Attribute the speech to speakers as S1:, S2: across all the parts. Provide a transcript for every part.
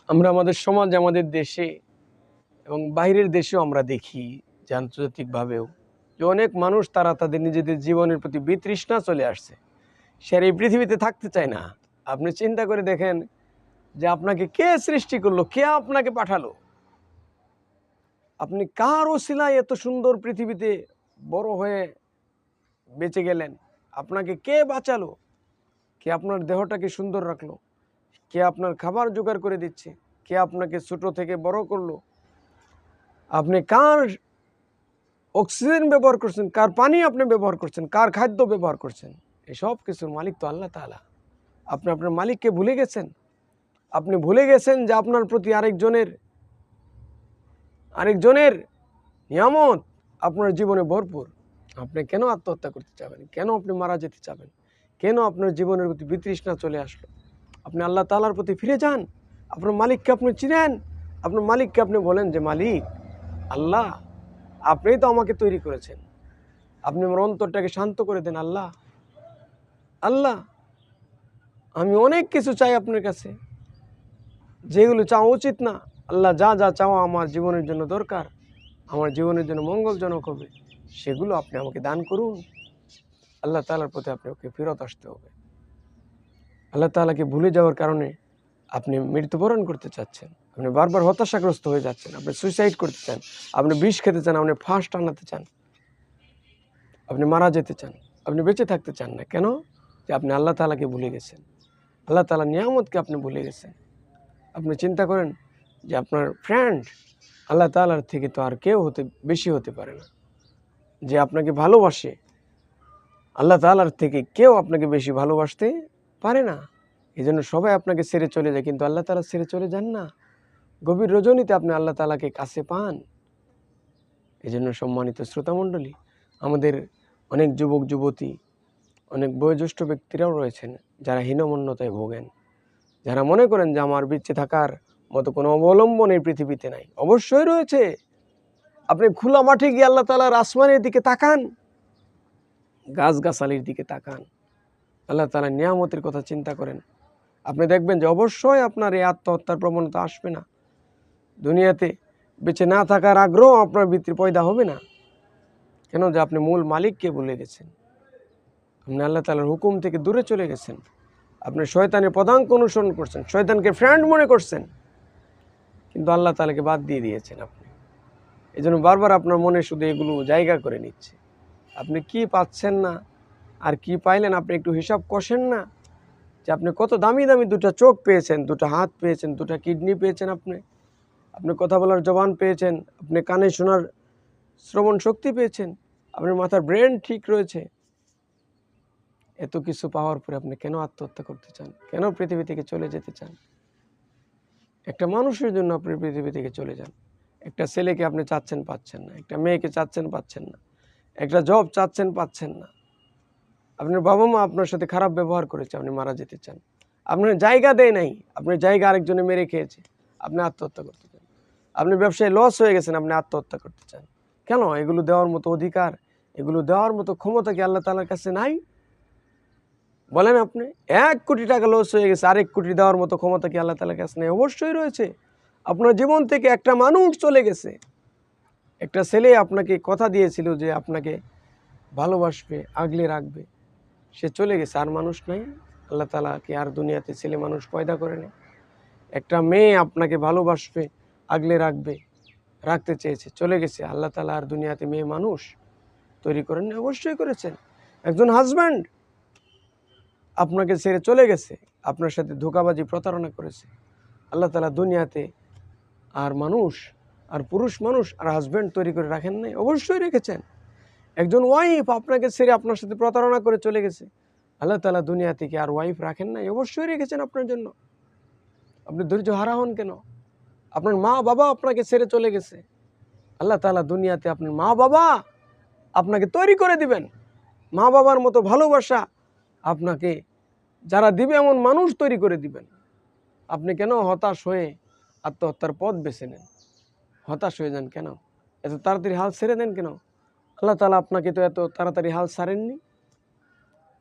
S1: আমরা আমাদের সমাজ, আমাদের দেশে এবং বাইরের দেশেও আমরা দেখি যে আন্তর্জাতিকভাবেও যে অনেক মানুষ তারা তাদের নিজেদের জীবনের প্রতি বিতৃষ্ণা চলে আসছে। সে আর এই পৃথিবীতে থাকতে চায় না। আপনি চিন্তা করে দেখেন যে আপনাকে কে সৃষ্টি করলো, কে আপনাকে পাঠালো, আপনি কার ওসিলায় এত সুন্দর পৃথিবীতে বড় হয়ে বেঁচে গেলেন, আপনাকে কে বাঁচালো, কে আপনার দেহটাকে সুন্দর রাখলো, কে আপনার খাবার জোগাড় করে দিচ্ছে, কে আপনাকে ছোট থেকে বড় করলো, আপনি কার অক্সিজেন ব্যবহার করছেন, কার পানি আপনি ব্যবহার করছেন, কার খাদ্য ব্যবহার করছেন, এসব কিছুর মালিক তো আল্লাহ তাআলা। আপনি আপনার মালিককে ভুলে গেছেন। আপনি ভুলে গেছেন যে আপনার প্রতি আরেকজনের নিয়ামত আপনার জীবনে ভরপুর। আপনি কেন আত্মহত্যা করতে চাবেন? কেন আপনি মারা যেতে চাবেন? কেন আপনার জীবনের প্রতি বিতৃষ্ণা চলে আসলো? আপনি আল্লাহ তাআলার প্রতি ফিরে যান। আপনার মালিককে আপনি চিনেন। আপনার মালিককে আপনি বলেন যে, মালিক আল্লাহ, আপনিই তো আমাকে তৈরি করেছেন। আপনি আমার অন্তরটাকে শান্ত করে দেন। আল্লাহ, আল্লাহ, আমি অনেক কিছু চাই আপনার কাছে, যেগুলো চাওয়া উচিত না। আল্লাহ, যা যা চাওয়া আমার জীবনের জন্য দরকার, আমার জীবনের জন্য মঙ্গলজনক হবে, সেগুলো আপনি আমাকে দান করুন। আল্লাহ তাআলার প্রতি আপনাকে ফেরত আসতে হবে। আল্লাহ তাআলাকে ভুলে যাওয়ার কারণে আপনি মৃত্যুবরণ করতে চাচ্ছেন, আপনি বারবার হতাশাগ্রস্ত হয়ে যাচ্ছেন, আপনি সুইসাইড করতে চান, আপনি বিষ খেতে চান, আপনি ফাঁস টানাতে চান, আপনি মারা যেতে চান, আপনি বেঁচে থাকতে চান না। কেন? যে আপনি আল্লাহ তাআলাকে ভুলে গেছেন, আল্লাহ তাআলার নিয়ামতকে আপনি ভুলে গেছেন। আপনি চিন্তা করেন যে আপনার ফ্রেন্ড আল্লাহ তাআলার থেকে তো আর কেউ বেশি হতে পারে না। যে আপনাকে ভালোবাসে, আল্লাহ তাআলার থেকে কেউ আপনাকে বেশি ভালোবাসতে পারে না। এই জন্য সবাই আপনাকে ছেড়ে চলে যায়, কিন্তু আল্লাহ তাআলা ছেড়ে চলে যান না। গভীর রজনীতে আপনি আল্লাহ তাআলাকে কাছে পান। এই জন্য সম্মানিত শ্রোতামণ্ডলী, আমাদের অনেক যুবক যুবতী, অনেক বয়োজ্যেষ্ঠ ব্যক্তিরাও রয়েছেন যারা হীনমন্যতায় ভোগেন, যারা মনে করেন যে আমার বেঁচে থাকার মতো কোনো অবলম্বন এই পৃথিবীতে নাই। অবশ্যই রয়েছে। আপনি খোলা মাঠে গিয়ে আল্লাহ তাআলার আসমানের দিকে তাকান, গাছগাছালির দিকে তাকান, আল্লাহ তাআলার নিয়ামতের কথা চিন্তা করেন। আপনি দেখবেন যে অবশ্যই আপনার এই আত্মহত্যার প্রবণতা আসবে না। দুনিয়াতে বেঁচে না থাকার আগ্রহ আপনার ভিতরে পয়দা হবে না। কেন? যে আপনি মূল মালিককে ভুলে গেছেন, আপনি আল্লাহ তাআলার হুকুম থেকে দূরে চলে গেছেন, আপনি শয়তানের পদাঙ্ক অনুসরণ করছেন, শয়তানকে ফ্রেন্ড মনে করছেন, কিন্তু আল্লাহ তাআলাকে বাদ দিয়ে দিয়েছেন আপনি। এই জন্য বারবার আপনার মনে শুধু এগুলো জায়গা করে নিচ্ছে। আপনি কি পাচ্ছেন না আর কি পাইলেন, আপনি একটু হিসাব কষেন না যে আপনি কত দামি দামি দুটো চোখ পেয়েছেন, দুটো হাত পেয়েছেন, দুটো কিডনি পেয়েছেন, আপনি কথা বলার জবান পেয়েছেন, আপনি কানে শোনার শ্রবণ শক্তি পেয়েছেন, আপনার মাথার ব্রেন ঠিক রয়েছে। এত কিছু পাওয়ার পরে আপনি কেন আত্মহত্যা করতে চান? কেন পৃথিবী থেকে চলে যেতে চান? একটা মানুষের জন্য আপনি পৃথিবী থেকে চলে যান। একটা ছেলেকে আপনি চাচ্ছেন, পাচ্ছেন না। একটা মেয়েকে চাচ্ছেন, পাচ্ছেন না। একটা জব চাচ্ছেন, পাচ্ছেন না। আপনার বাবা মা আপনার সাথে খারাপ ব্যবহার করেছে, আপনি মারা যেতে চান। আপনার জায়গা দেয় নাই, আপনার জায়গা আরেকজনে মেরে খেয়েছে, আপনি আত্মহত্যা করতে চান। আপনি ব্যবসায় লস হয়ে গেছেন, আপনি আত্মহত্যা করতে চান। কেন? এগুলো দেওয়ার মতো অধিকার, এগুলো দেওয়ার মতো ক্ষমতা কি আল্লাহ তাআলার কাছে নাই? বলেন আপনি। 1 কোটি টাকা লস হয়ে গেছে, আরেক কোটি দেওয়ার মতো ক্ষমতা কি আল্লাহ তাআলার কাছে নেই? অবশ্যই রয়েছে। আপনার জীবন থেকে একটা মানুষ চলে গেছে, একটা ছেলে আপনাকে কথা দিয়েছিল যে আপনাকে ভালোবাসবে, আগলে রাখবে, সে চলে গেছে, আর মানুষ নাই। আল্লাহ তাআলা কি আর দুনিয়াতে ছেলে মানুষ পয়দা করে নেই? একটা মেয়ে আপনাকে ভালোবাসবে, আগলে রাখবে, রাখতে চেয়েছে, চলে গেছে। আল্লাহ তাআলা আর দুনিয়াতে মেয়ে মানুষ তৈরি করেন? অবশ্যই করেছেন। একজন হাজব্যান্ড আপনাকে ছেড়ে চলে গেছে, আপনার সাথে ধোঁকাবাজি প্রতারণা করেছে। আল্লাহ তাআলা দুনিয়াতে আর মানুষ, আর পুরুষ মানুষ আর হাজব্যান্ড তৈরি করে রাখেন নাই? অবশ্যই রেখেছেন। একজন ওয়াইফ আপনাকে ছেড়ে আপনার সাথে প্রতারণা করে চলে গেছে, আল্লাহ তাআলা দুনিয়া থেকে আর ওয়াইফ রাখেন নাই? অবশ্যই রেখেছেন আপনার জন্য। আপনি ধৈর্য হারা হন কেন? আপনার মা বাবা আপনাকে ছেড়ে চলে গেছে, আল্লাহ তাআলা দুনিয়াতে আপনার মা বাবা আপনাকে তৈরি করে দিবেন। মা বাবার মতো ভালোবাসা আপনাকে যারা দিবে এমন মানুষ তৈরি করে দিবেন। আপনি কেন হতাশ হয়ে আত্মহত্যার পথ বেছে নেন? হতাশ হয়ে যান কেন? এত তাড়াতাড়ি হাল ছেড়ে দেন কেন? আল্লাহ তাআলা আপনাকে তো এত তাড়াতাড়ি হাল ছাড়েননি।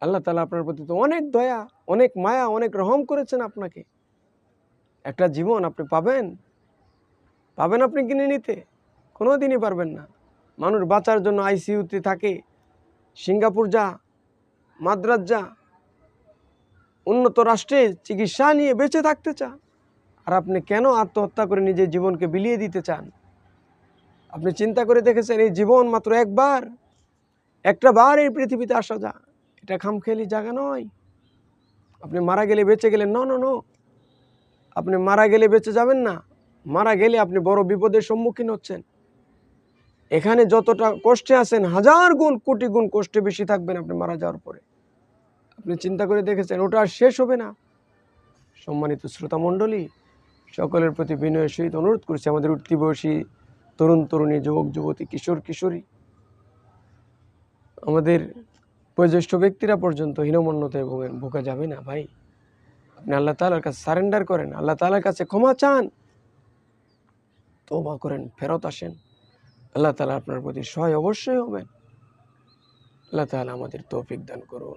S1: আল্লাহ তাআলা আপনার প্রতি তো অনেক দয়া, অনেক মায়া, অনেক রহম করেছেন আপনাকে। একটা জীবন আপনি পাবেন? পাবেন আপনি কিনে নিতে? কোনো দিনই পারবেন না। মানুষ বাঁচার জন্য আইসিইউতে থাকে, সিঙ্গাপুর যা, মাদ্রাজ যা, উন্নত রাষ্ট্রে চিকিৎসা নিয়ে বেঁচে থাকতে চা। আর আপনি কেন আত্মহত্যা করে নিজের জীবনকে বিলিয়ে দিতে চান? আপনি চিন্তা করে দেখেছেন এই জীবন মাত্র একবার, একটা বার এই পৃথিবীতে আসা যা, এটা খামখেয়ালি জায়গা নয়। আপনি মারা গেলে বেঁচে গেলেন, নো নো নো, আপনি মারা গেলে বেঁচে যাবেন না। মারা গেলে আপনি বড় বিপদের সম্মুখীন হচ্ছেন। এখানে যতটা কষ্টে আছেন, হাজার গুণ কোটি গুণ কষ্টে বেশি থাকবেন আপনি মারা যাওয়ার পরে। আপনি চিন্তা করে দেখেছেন ওটা আর শেষ হবে না। সম্মানিত শ্রোতা মণ্ডলী, সকলের প্রতি বিনয়ের সহিত অনুরোধ করছি, আমাদের উঠতি বয়সী তরুণ তরুণী, যুবক যুবতী, কিশোর কিশোরী, আমাদের বয়োজ্যেষ্ঠ ব্যক্তিরা পর্যন্ত হীনমন্যতায় ভোগা যাবে না ভাই। আপনি আল্লাহ তাআলার কাছে সারেন্ডার করেন, আল্লাহ তাআলার কাছে ক্ষমা চান, তওবা করেন, ফেরত আসেন। আল্লাহ তাআলা আপনার প্রতি সহায় অবশ্যই হবেন। আল্লাহ তাআলা আমাদের তৌফিক দান করুন।